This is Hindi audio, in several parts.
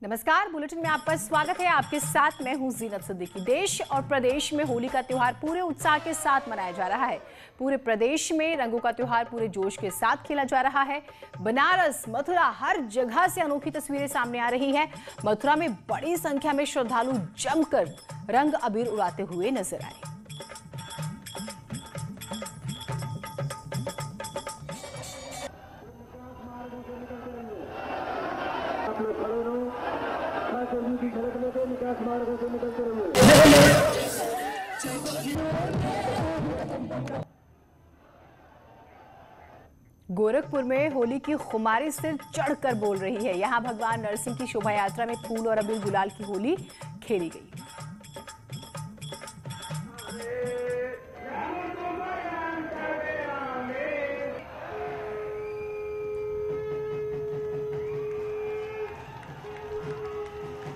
नमस्कार, बुलेटिन में आपका स्वागत है। आपके साथ मैं हूं जीनत सिद्दीकी। देश और प्रदेश में होली का त्योहार पूरे उत्साह के साथ मनाया जा रहा है। पूरे प्रदेश में रंगों का त्योहार पूरे जोश के साथ खेला जा रहा है। बनारस, मथुरा, हर जगह से अनोखी तस्वीरें सामने आ रही हैं। मथुरा में बड़ी संख्या में श्रद्धालु जमकर रंग अबीर उड़ाते हुए नजर आए। गोरखपुर में होली की खुमारी सिर चढ़कर बोल रही है। यहां भगवान नरसिंह की शोभा यात्रा में फूल और अबीर गुलाल की होली खेली गई।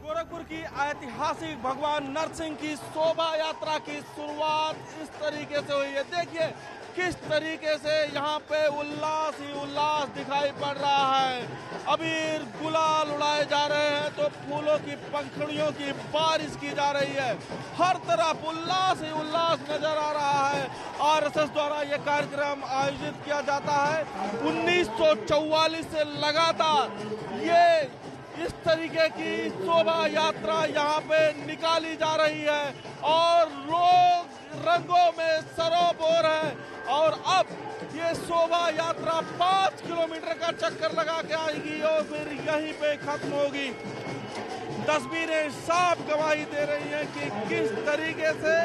गोरखपुर की ऐतिहासिक भगवान नरसिंह की शोभा यात्रा की शुरुआत इस तरीके से हुई है। देखिए किस तरीके से यहाँ पे उल्लास ही उल्लास दिखाई पड़ रहा है। अबीर गुलाल उड़ाए जा रहे हैं तो फूलों की पंखुड़ियों की बारिश की जा रही है। हर तरफ उल्लास ही उल्लास नजर आ रहा है। आरएसएस द्वारा ये कार्यक्रम आयोजित किया जाता है 1944 से लगातार ये इस तरीके की शोभा यात्रा यहाँ पे निकाली जा रही है और लोग रंगों में सरोबोर है। और अब ये शोभा यात्रा 5 किलोमीटर का चक्कर लगा के आएगी और फिर यहीं पे खत्म होगी। तस्वीरें साफ गवाही दे रही हैं कि किस तरीके से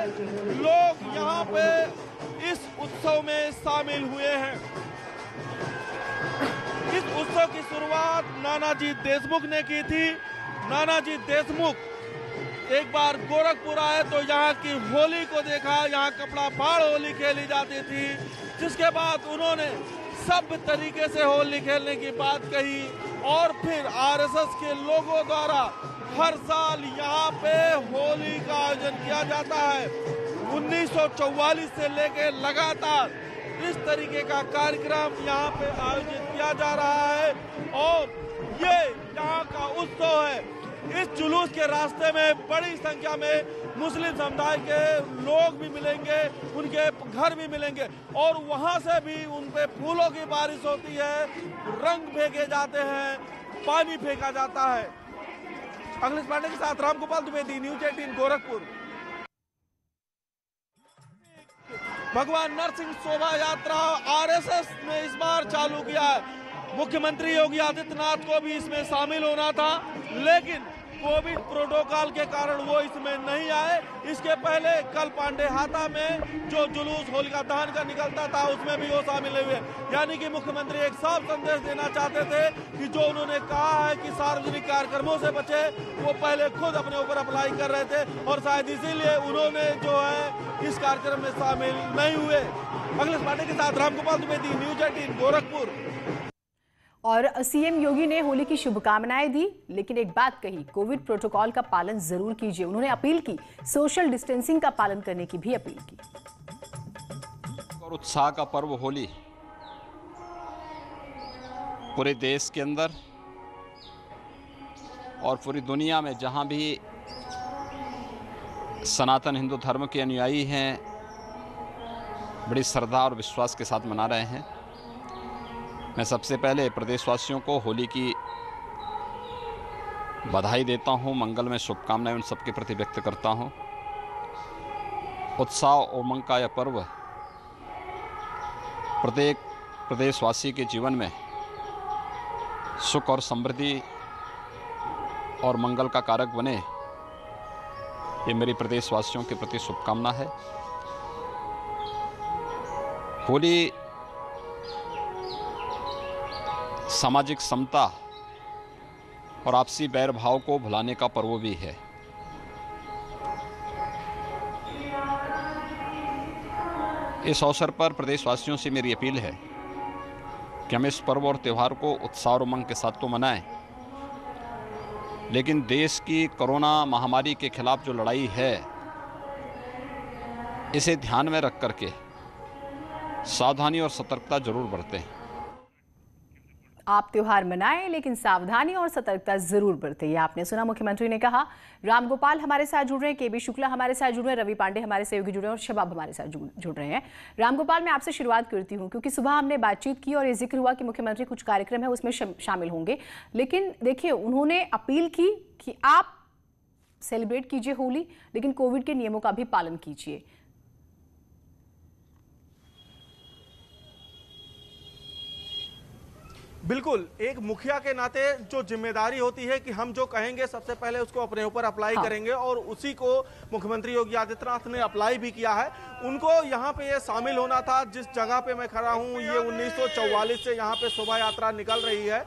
लोग यहाँ पे इस उत्सव में शामिल हुए हैं। इस उत्सव की शुरुआत नानाजी देशमुख ने की थी। नानाजी देशमुख एक बार गोरखपुर आए तो यहाँ की होली को देखा। यहाँ कपड़ा फाड़ होली खेली जाती थी, जिसके बाद उन्होंने सब तरीके से होली खेलने की बात कही। और फिर आरएसएस के लोगों द्वारा हर साल यहाँ पे होली का आयोजन किया जाता है। 1944 से लेके लगातार इस तरीके का कार्यक्रम यहाँ पे आयोजित किया जा रहा है और ये यहाँ का उत्सव है। इस जुलूस के रास्ते में बड़ी संख्या में मुस्लिम समुदाय के लोग भी मिलेंगे, उनके घर भी मिलेंगे और वहाँ से भी उन पे फूलों की बारिश होती है, रंग फेंके जाते हैं, पानी फेंका जाता है। अखिलेश पांडे के साथ रामगोपाल द्विवेदी, न्यूज 18 गोरखपुर। भगवान नरसिंह शोभा यात्रा आरएसएस ने इस बार चालू किया है। मुख्यमंत्री योगी आदित्यनाथ को भी इसमें शामिल होना था, लेकिन कोविड प्रोटोकॉल के कारण वो इसमें नहीं आए। इसके पहले कल पांडे हाता में जो जुलूस होलिका दहन का निकलता था उसमें भी वो शामिल हुए। यानी कि मुख्यमंत्री एक साफ संदेश देना चाहते थे कि जो उन्होंने कहा है कि सार्वजनिक कार्यक्रमों से बचे, वो पहले खुद अपने ऊपर अप्लाई कर रहे थे और शायद इसीलिए उन्होंने जो है इस कार्यक्रम में शामिल नहीं हुए। अखिलेश पांडे के साथ रामगोपाल द्विवेदी, न्यूज 18 गोरखपुर। और सीएम योगी ने होली की शुभकामनाएं दी, लेकिन एक बात कही, कोविड प्रोटोकॉल का पालन जरूर कीजिए। उन्होंने अपील की, सोशल डिस्टेंसिंग का पालन करने की भी अपील की। और उत्साह का पर्व होली पूरे देश के अंदर और पूरी दुनिया में जहां भी सनातन हिंदू धर्म के अनुयायी हैं, बड़ी श्रद्धा और विश्वास के साथ मना रहे हैं। मैं सबसे पहले प्रदेशवासियों को होली की बधाई देता हूं, मंगलमय शुभकामनाएं उन सबके प्रति व्यक्त करता हूं। उत्साह और उमंग का यह पर्व प्रत्येक प्रदेशवासी के जीवन में सुख और समृद्धि और मंगल का कारक बने, ये मेरी प्रदेशवासियों के प्रति शुभकामना है। होली सामाजिक समता और आपसी बैर भाव को भुलाने का पर्व भी है। इस अवसर पर प्रदेशवासियों से मेरी अपील है कि हम इस पर्व और त्यौहार को उत्साह और उमंग के साथ तो मनाएं, लेकिन देश की कोरोना महामारी के खिलाफ जो लड़ाई है, इसे ध्यान में रख करके सावधानी और सतर्कता जरूर बरतें। आप त्योहार मनाएं लेकिन सावधानी और सतर्कता जरूर बरतें। ये आपने सुना, मुख्यमंत्री ने कहा। रामगोपाल हमारे साथ जुड़ रहे हैं, केबी शुक्ला हमारे साथ जुड़ रहे हैं, रवि पांडे हमारे सहयोगी जुड़े हैं और शबाब हमारे साथ जुड़ रहे हैं। रामगोपाल, मैं आपसे शुरुआत करती हूँ क्योंकि सुबह हमने बातचीत की और ये जिक्र हुआ कि मुख्यमंत्री कुछ कार्यक्रम है उसमें शामिल होंगे, लेकिन देखिए उन्होंने अपील की कि आप सेलिब्रेट कीजिए होली, लेकिन कोविड के नियमों का भी पालन कीजिए। बिल्कुल, एक मुखिया के नाते जो जिम्मेदारी होती है कि हम जो कहेंगे सबसे पहले उसको अपने ऊपर अप्लाई करेंगे, और उसी को मुख्यमंत्री योगी आदित्यनाथ ने अप्लाई भी किया है। उनको यहाँ पे ये शामिल होना था। जिस जगह पे मैं खड़ा हूँ, ये 1944 से यहाँ पे शोभा यात्रा निकल रही है।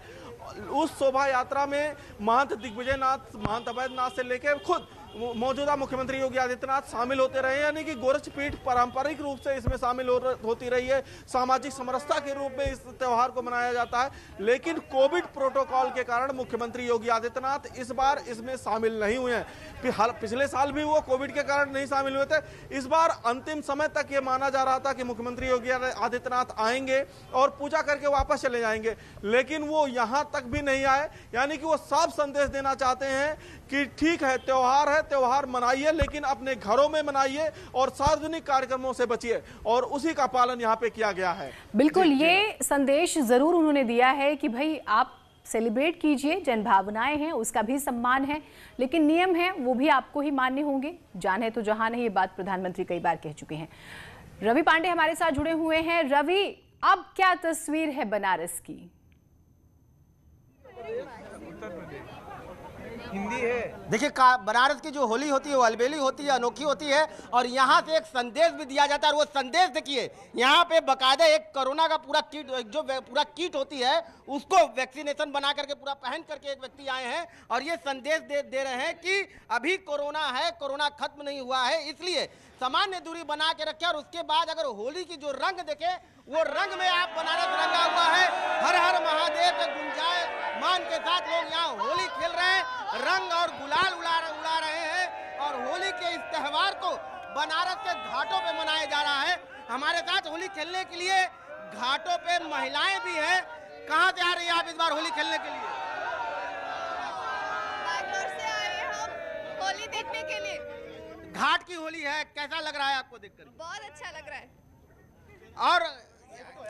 उस शोभा यात्रा में महंत दिग्विजयनाथ, महंत अवैधनाथ से लेकर खुद मौजूदा मुख्यमंत्री योगी आदित्यनाथ शामिल होते रहे, यानी कि गोरक्षपीठ पारंपरिक रूप से इसमें शामिल होती रही है। सामाजिक समरसता के रूप में इस त्यौहार को मनाया जाता है, लेकिन कोविड प्रोटोकॉल के कारण मुख्यमंत्री योगी आदित्यनाथ इस बार इसमें शामिल नहीं हुए हैं। पिछले साल भी वो कोविड के कारण नहीं शामिल हुए थे। इस बार अंतिम समय तक ये माना जा रहा था कि मुख्यमंत्री योगी आदित्यनाथ आएंगे और पूजा करके वापस चले जाएंगे, लेकिन वो यहाँ तक भी नहीं आए। यानी कि वो साफ संदेश देना चाहते हैं कि ठीक है, त्योहार है, त्योहार मनाइए, लेकिन अपने घरों में मनाइए और सार्वजनिक कार्यक्रमों से बचिए, और उसी का पालन यहाँ पे किया गया है। बिल्कुल, ये संदेश जरूर उन्होंने दिया है कि भाई आप सेलिब्रेट कीजिए, जन भावनाएं हैं उसका भी सम्मान है, लेकिन नियम है वो भी आपको ही मानने होंगे। जान है तो जहान है, ये बात प्रधानमंत्री कई बार कह चुके हैं। रवि पांडे हमारे साथ जुड़े हुए हैं। रवि, अब क्या तस्वीर है बनारस की? हिंदी है। देखिए, बनारस की जो होली होती है वो अलबेली होती है, अनोखी होती है, और यहाँ से एक संदेश भी दिया जाता है। और वो संदेश देखिए, यहाँ पे बकायदा एक कोरोना का पूरा किट, जो पूरा किट होती है उसको वैक्सीनेशन बना करके पूरा पहन करके एक व्यक्ति आए हैं और ये संदेश दे रहे हैं कि अभी कोरोना है, कोरोना खत्म नहीं हुआ है, इसलिए सामान्य दूरी बना के रखें। और उसके बाद अगर होली की जो रंग देखे, वो रंग में आप बनारस रंगा हुआ है। हर हर महादेव के गुंजायमान के साथ लोग यहाँ होली खेल रहे हैं, रंग और गुलाल उड़ा रहे हैं, और होली के इस त्योहार को बनारस के घाटों पे मनाया जा रहा है। हमारे साथ होली खेलने के लिए घाटों पे महिलाएं भी हैं। कहाँ से आ रही है आप इस बार होली खेलने के लिए? बैंगलोर से आए हैं हम होली देखने के लिए। घाट की होली है, कैसा लग रहा है आपको देखकर? बहुत अच्छा लग रहा है। और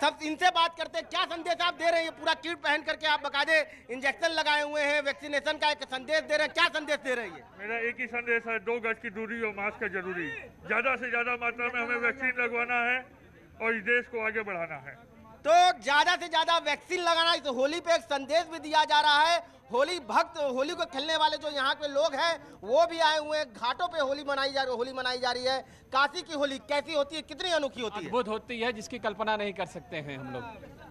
सब इनसे बात करते हैं, क्या संदेश आप दे रहे हैं? पूरा किट पहन करके आप बकायदे इंजेक्शन लगाए हुए हैं, वैक्सीनेशन का एक संदेश दे रहे हैं, क्या संदेश दे रही है? मेरा एक ही संदेश है, 2 गज की दूरी और मास्क का जरूरी। ज्यादा से ज्यादा मात्रा में हमें वैक्सीन लगवाना है और इस देश को आगे बढ़ाना है। तो ज्यादा से ज्यादा वैक्सीन लगाना, इस होली पे एक संदेश भी दिया जा रहा है। होली भक्त, होली को खेलने वाले जो यहाँ के लोग हैं वो भी आए हुए हैं। घाटों पे होली मनाई जा रही है। काशी की होली कैसी होती है, कितनी अनोखी होती है? अद्भुत होती है, जिसकी कल्पना नहीं कर सकते हैं हम लोग।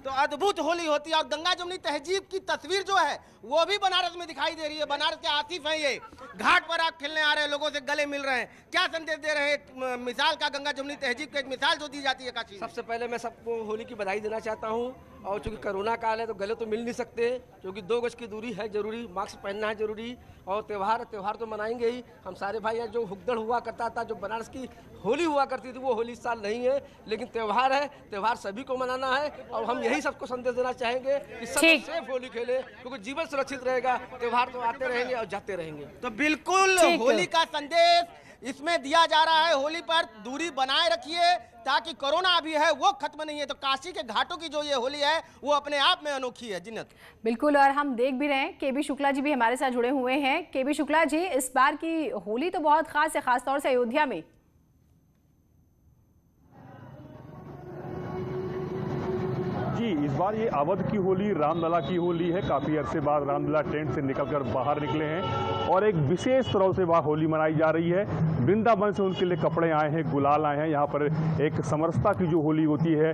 तो अद्भुत होली होती है। और गंगा जमुनी तहजीब की तस्वीर जो है वो भी बनारस में दिखाई दे रही है। बनारस के आसिफ हैं, ये घाट पर आप खेलने आ रहे हैं, लोगों से गले मिल रहे हैं, क्या संदेश दे रहे हैं? मिसाल का गंगा जमुनी तहजीब का एक मिसाल जो दी जाती है काशी। सबसे पहले मैं सबको होली की बधाई देना चाहता हूँ। और चूंकि कोरोना काल है तो गले तो मिल नहीं सकते, क्योंकि 2 गज की दूरी है जरूरी, मास्क पहनना है जरूरी, और त्योहार तो मनाएंगे ही। हम सारे भाई हैं, जो हुक्दड़ हुआ करता था, जो बनारस की होली हुआ करती थी, वो होली इस साल नहीं है, लेकिन त्योहार है, त्योहार सभी को मनाना है। और हम यही सबको संदेश देना चाहेंगे कि सब सेफ होली खेले, क्योंकि जीवन सुरक्षित रहेगा। त्योहार तो आते रहेंगे और जाते रहेंगे। तो बिल्कुल होली का संदेश इसमें दिया जा रहा है। होली पर दूरी बनाए रखिए, ताकि कोरोना अभी है वो खत्म नहीं है। तो काशी के घाटों की जो ये होली है वो अपने आप में अनोखी है। जिन्नत, बिल्कुल, और हम देख भी रहे हैं, केबी शुक्ला जी भी हमारे साथ जुड़े हुए हैं। केबी शुक्ला जी, इस बार की होली तो बहुत खास है, खासतौर से अयोध्या में। जी, इस बार ये अवध की होली, रामलला की होली है। काफ़ी अरसे बाद रामलला टेंट से निकलकर बाहर निकले हैं और एक विशेष तरह से वहाँ होली मनाई जा रही है। वृंदावन से उनके लिए कपड़े आए हैं, गुलाल आए हैं। यहाँ पर एक समरसता की जो होली होती है,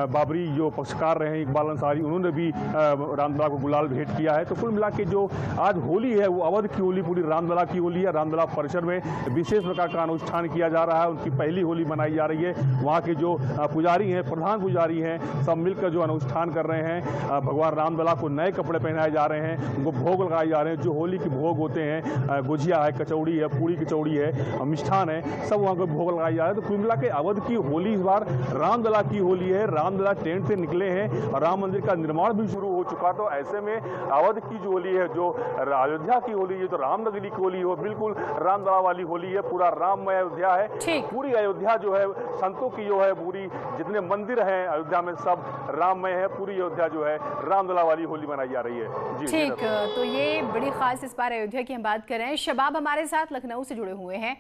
बाबरी जो पक्षकार रहे हैं इकबाल अंसारी, उन्होंने भी रामलला को गुलाल भेंट किया है। तो कुल मिला के जो आज होली है वो अवध की होली पूरी रामलला की होली है। रामलला परिसर में विशेष प्रकार का अनुष्ठान किया जा रहा है, उनकी पहली होली मनाई जा रही है। वहाँ के जो पुजारी हैं, प्रधान पुजारी हैं, सब मिलकर जो अनुष्ठान कर रहे हैं। भगवान रामलला को नए कपड़े पहनाए जा रहे हैं, उनको भोग लगाए जा रहे हैं। जो होली के भोग होते हैं, गुजिया है, कचौड़ी है, पूड़ी कचौड़ी है, मिष्ठान है, सब वहाँ को भोग लगाए जा रहे हैं। तो कुल मिला के अवध की होली इस बार रामलला की होली है। रामलला टेंट से निकले हैं और राम मंदिर का निर्माण भी शुरू हो हो चुका। तो ऐसे में अवध की जो होली है, जो अयोध्या की होली है, जो रामनगरी की होली हो, बिल्कुल रामलला वाली होली है। पूरा राममय अयोध्या है। पूरी अयोध्या जो है संतों की जो है, पूरी जितने मंदिर हैं अयोध्या में सब राममय है। पूरी अयोध्या जो है रामलला वाली होली मनाई जा रही है। ठीक, तो ये बड़ी खास इस बार अयोध्या की हम बात कर रहे हैं। शबाब हमारे साथ लखनऊ से जुड़े हुए हैं।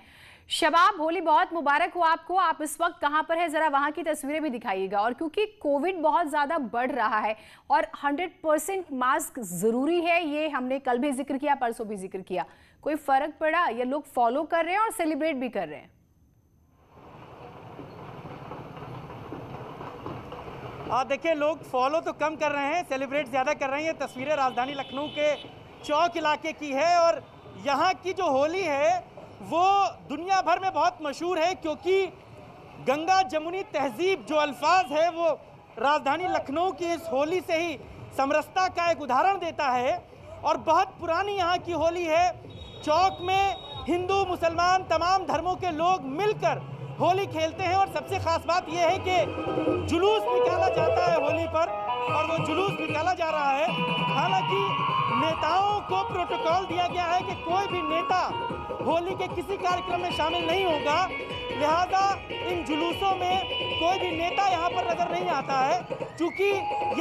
शबाब, होली बहुत मुबारक हो आपको। आप इस वक्त कहां पर है, जरा वहां की तस्वीरें भी दिखाइएगा। और क्योंकि कोविड बहुत ज्यादा बढ़ रहा है और 100% मास्क जरूरी है, ये हमने कल भी जिक्र किया, परसों भी जिक्र किया, कोई फर्क पड़ा या लोग फॉलो कर रहे हैं और सेलिब्रेट भी कर रहे हैं? देखिए, लोग फॉलो तो कम कर रहे हैं, सेलिब्रेट ज़्यादा कर रहे हैं। ये तस्वीरें राजधानी लखनऊ के चौक इलाके की है और यहाँ की जो होली है वो दुनिया भर में बहुत मशहूर है, क्योंकि गंगा जमुनी तहजीब जो अल्फाज है वो राजधानी लखनऊ की इस होली से ही समरसता का एक उदाहरण देता है। और बहुत पुरानी यहाँ की होली है। चौक में हिंदू मुसलमान तमाम धर्मों के लोग मिलकर होली खेलते हैं। और सबसे खास बात यह है कि जुलूस निकाला जाता है होली पर, और वो जुलूस निकाला जा रहा है। हालांकि नेताओं को प्रोटोकॉल दिया गया है कि कोई भी नेता होली के किसी कार्यक्रम में शामिल नहीं होगा, लिहाजा इन जुलूसों में कोई भी नेता यहाँ पर नजर नहीं आता है। चूंकि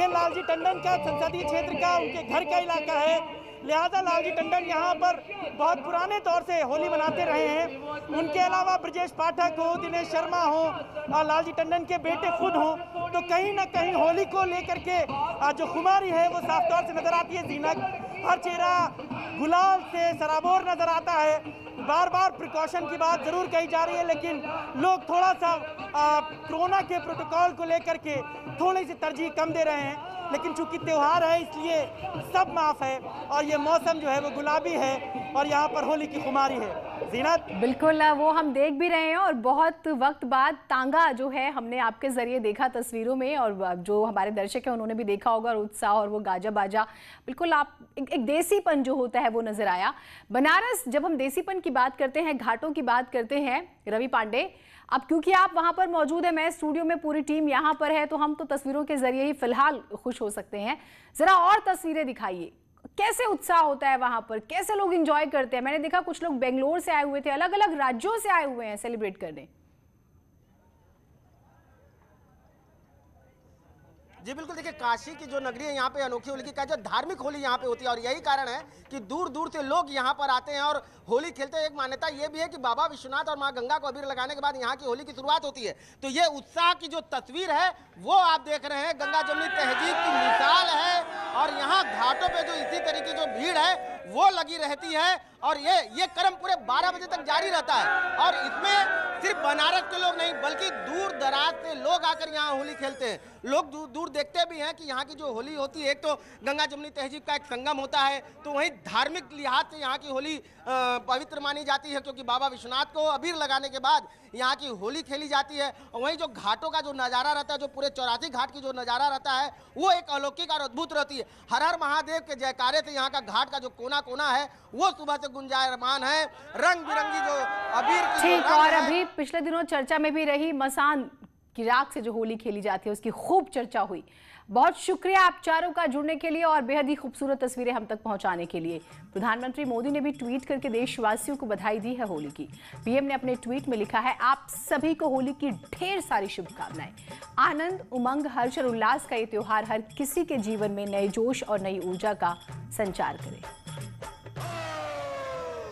ये लालजी टंडन का संसदीय क्षेत्र का, उनके घर का इलाका है, लिहाजा लालजी टंडन यहाँ पर बहुत पुराने तौर से होली मनाते रहे हैं। उनके अलावा ब्रजेश पाठक हो, दिनेश शर्मा हो और लालजी टंडन के बेटे खुद हो, तो कहीं ना कहीं होली को लेकर के जो खुमारी है वो साफ तौर से नजर आती है। जीनत, हर चेहरा गुलाल से सराबोर नजर आता है। बार बार प्रिकॉशन की बात जरूर कही जा रही है, लेकिन लोग थोड़ा सा कोरोना के प्रोटोकॉल को लेकर के थोड़ी सी तरजीह कम दे रहे हैं। लेकिन चूंकि त्यौहार है इसलिए सब माफ है और ये मौसम जो है वो गुलाबी है और यहाँ पर होली की खुमारी है। जीनत, बिल्कुल, वो हम देख भी रहे हैं और बहुत वक्त बाद तांगा जो है हमने आपके जरिए देखा तस्वीरों में, और जो हमारे दर्शक हैं उन्होंने भी देखा होगा, और उत्साह और वो गाजा बाजा, बिल्कुल आप एक देसीपन जो होता है वो नजर आया। बनारस, जब हम देसीपन की बात करते हैं, घाटों की बात करते हैं, रवि पांडे, अब क्योंकि आप वहां पर मौजूद है, मैं स्टूडियो में, पूरी टीम यहां पर है, तो हम तो तस्वीरों के जरिए ही फिलहाल खुश हो सकते हैं। जरा और तस्वीरें दिखाइए, कैसे उत्साह होता है वहां पर, कैसे लोग एंजॉय करते हैं। मैंने देखा कुछ लोग बेंगलोर से आए हुए थे, अलग अलग राज्यों से आए हुए हैं सेलिब्रेट करने। जी बिल्कुल, देखिए काशी की जो नगरी है, यहाँ पे अनोखी होली की जो धार्मिक होली यहाँ पे होती है और यही कारण है कि दूर दूर से लोग यहाँ पर आते हैं और होली खेलते हैं। एक मान्यता ये भी है कि बाबा विश्वनाथ और माँ गंगा को अबीर लगाने के बाद यहाँ की होली की शुरुआत होती है। तो ये उत्साह की जो तस्वीर है वो आप देख रहे हैं, गंगा जमुनी तहजीब की मिसाल है। और यहाँ घाटों पे जो इसी तरह की जो भीड़ है वो लगी रहती है और ये क्रम पूरे 12 बजे तक जारी रहता है। और इसमें सिर्फ बनारस के लोग नहीं बल्कि दूर दराज से लोग आकर यहाँ होली खेलते हैं। लोग दूर दूर देखते भी हैं कि यहाँ की जो होली होती है, एक तो गंगा जमुनी तहजीब का एक संगम होता है, तो वहीं धार्मिक लिहाज से यहाँ की होली पवित्र मानी जाती है, क्योंकि बाबा विश्वनाथ को अबीर लगाने के बाद यहाँ की होली खेली जाती है। और वहीं जो घाटों का जो नज़ारा रहता है, जो पूरे 84 घाट की जो नज़ारा रहता है, वो एक अलौकिक और अद्भुत रहती है। हर हर महादेव के जयकारे से यहाँ का घाट का जो कोना कोना है वो सुबह से गुंजायमान है। रंग बिरंगी जो अबीर की, ठीक, और अभी पिछले दिनों चर्चा में भी रही मसान की राख से जो होली खेली जाती है, उसकी खूब चर्चा हुई। बहुत शुक्रिया आप चारों का जुड़ने के लिए और बेहद ही खूबसूरत तस्वीरें हम तक पहुंचाने के लिए। प्रधानमंत्री मोदी ने भी ट्वीट करके देशवासियों को बधाई दी है होली की। पीएम ने अपने ट्वीट में लिखा है, आप सभी को होली की ढेर सारी शुभकामनाएं। आनंद, उमंग, हर्ष और उल्लास का ये त्योहार हर किसी के जीवन में नए जोश और नई ऊर्जा का संचार करे।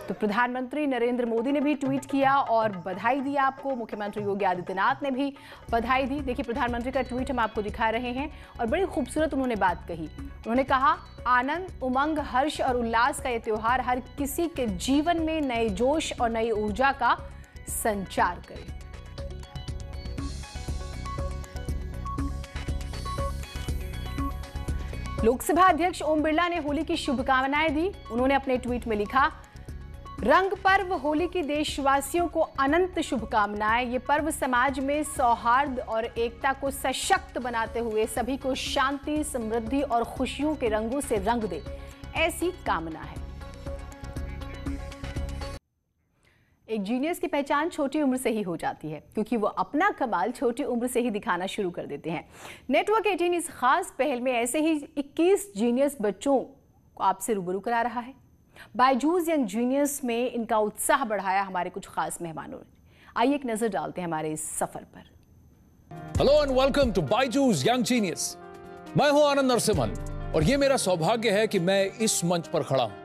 तो प्रधानमंत्री नरेंद्र मोदी ने भी ट्वीट किया और बधाई दी आपको। मुख्यमंत्री योगी आदित्यनाथ ने भी बधाई दी। देखिए, प्रधानमंत्री का ट्वीट हम आपको दिखा रहे हैं और बड़ी खूबसूरत उन्होंने बात कही। उन्होंने कहा, आनंद, उमंग, हर्ष और उल्लास का ये त्योहार हर किसी के जीवन में नए जोश और नई ऊर्जा का संचार करे। लोकसभा अध्यक्ष ओम बिरला ने होली की शुभकामनाएं दी। उन्होंने अपने ट्वीट में लिखा, रंग पर्व होली की देशवासियों को अनंत शुभकामनाएं। ये पर्व समाज में सौहार्द और एकता को सशक्त बनाते हुए सभी को शांति, समृद्धि और खुशियों के रंगों से रंग दे, ऐसी कामना है। एक जीनियस की पहचान छोटी उम्र से ही हो जाती है, क्योंकि वो अपना कमाल छोटी उम्र से ही दिखाना शुरू कर देते हैं। नेटवर्क 18 इस खास पहल में ऐसे ही 21 जीनियस बच्चों को आपसे रूबरू करा रहा है। बायजूस यंग जीनियस में इनका उत्साह बढ़ाया हमारे कुछ खास मेहमानों ने। आइए एक नजर डालते हैं हमारे इस सफर पर। Hello and welcome to Byju's young genius. मैं हूं आनंद नरसिम्हन और ये मेरा सौभाग्य है कि मैं इस मंच पर खड़ा हूं।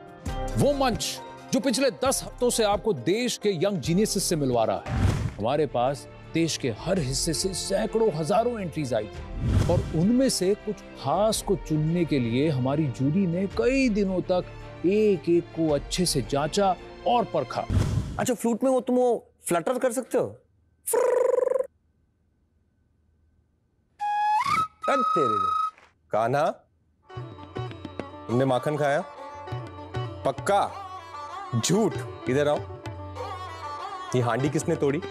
वो मंच जो पिछले 10 हफ्तों से आपको देश के यंग जीनियसेस से मिलवा रहा है। हमारे पास देश के हर हिस्से से सैकड़ों हजारों एंट्रीज आई थी और उनमें से कुछ खास को चुनने के लिए हमारी जूरी ने कई दिनों तक एक एक को अच्छे से जांचा और परखा। अच्छा, फ्लूट में वो तुम फ्लटर कर सकते हो? तेरे कान्हा, तुमने माखन खाया? पक्का? झूठ। इधर आओ। ये हांडी किसने तोड़ी?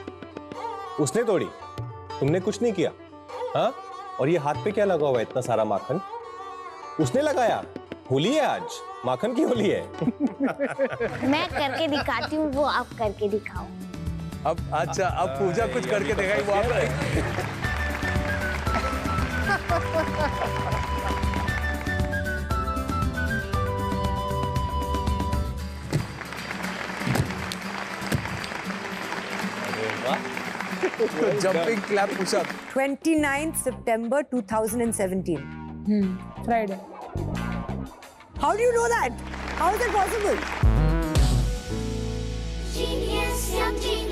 उसने तोड़ी, तुमने कुछ नहीं किया। हाँ? और ये हाथ पे क्या लगा हुआ है इतना सारा माखन? उसने लगाया। होली है आज, माखन की होली है। मैं करके दिखाती हूँ, वो आप करके दिखाओ। अब अच्छा, अब पूजा कुछ करके दिखाई, वो आप jumping clap push-up. 29th September 2017. Friday. How do you know that? How is that possible? Genius, young genius.